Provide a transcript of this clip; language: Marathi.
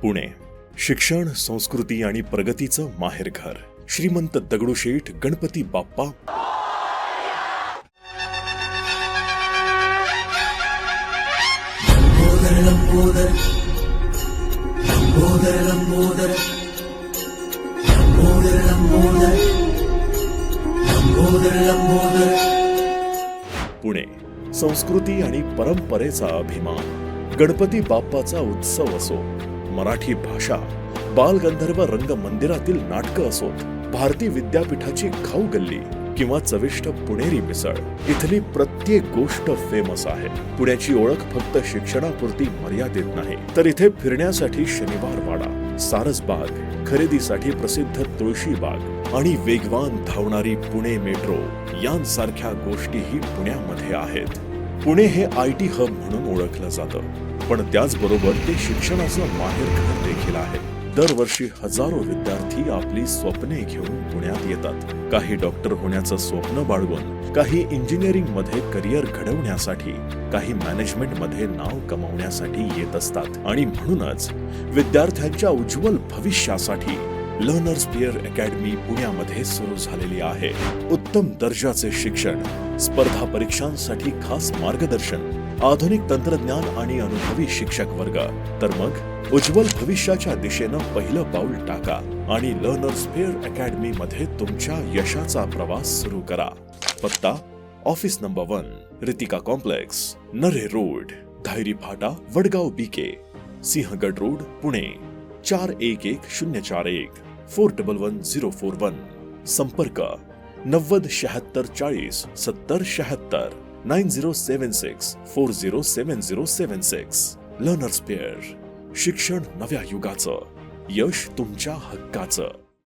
पुणे शिक्षण, संस्कृती आणि प्रगतीचं माहेरघर. श्रीमंत दगडूशेठ गणपती बाप्पा लंबोदर लंबोदर लंबोदर लंबोदर लंबोदर लंबोदर लंबोदर. पुणे संस्कृती आणि परंपरेचा अभिमान. गणपती बाप्पाचा उत्सव असो, मराठी भाषा, बालगंधर्व रंगमंदिरातील नाटकं असोत, भारती विद्यापीठाची खाऊ गल्ली किंवा चविष्ट पुणेरी मिसळ, इथली प्रत्येक गोष्ट फेमस आहे. पुण्याची ओळख फक्त शिक्षणापुरती मर्यादित नाही, तर इथे फिरण्यासाठी शनिवार वाडा, सारसबाग, खरेदीसाठी प्रसिद्ध तुळशीबाग आणि वेगवान धावणारी पुणे मेट्रो यांसारख्या गोष्टीही पुण्यामध्ये आहेत. पुणे हे IT हब म्हणून ओळखलं जातं, पण त्याचबरोबर ते शिक्षणाचं माहेरघर देखील आहे. दरवर्षी हजारो विद्यार्थी आपली स्वप्ने घेऊन पुण्यात येतात. काही डॉक्टर होण्याचं स्वप्न बाळगून, काही इंजिनिअरिंग मध्ये करिअर घडवण्यासाठी, काही मॅनेजमेंट मध्ये नाव कमावण्यासाठी येत असतात. आणि म्हणूनच विद्यार्थ्यांच्या उज्ज्वल भविष्यासाठी लर्नर्स पेअर अकॅडमी पुण्यामध्ये सुरू झालेली आहे. उत्तम दर्जाचे शिक्षण, स्पर्धा परीक्षांसाठी खास मार्गदर्शन, आधुनिक तंत्रज्ञान आणि अनुभवी शिक्षक वर्ग. तर मग उज्ज्वल भविष्याच्या दिशेनं पहिलं पाऊल टाका आणि लर्नर्स पेअर अकॅडमी मध्ये तुमच्या यशाचा प्रवास सुरू करा. पत्ता ऑफिस नंबर 1, रितिका कॉम्प्लेक्स, नरे रोड, धायरी फाटा, वडगाव BK, सिंहगड रोड, पुणे 411041 411041. संपर्क 90 76 40 70 76 9076 407076. लर्नर्स पेअर, शिक्षण नव्या युगाचं, यश तुमच्या हक्काचं.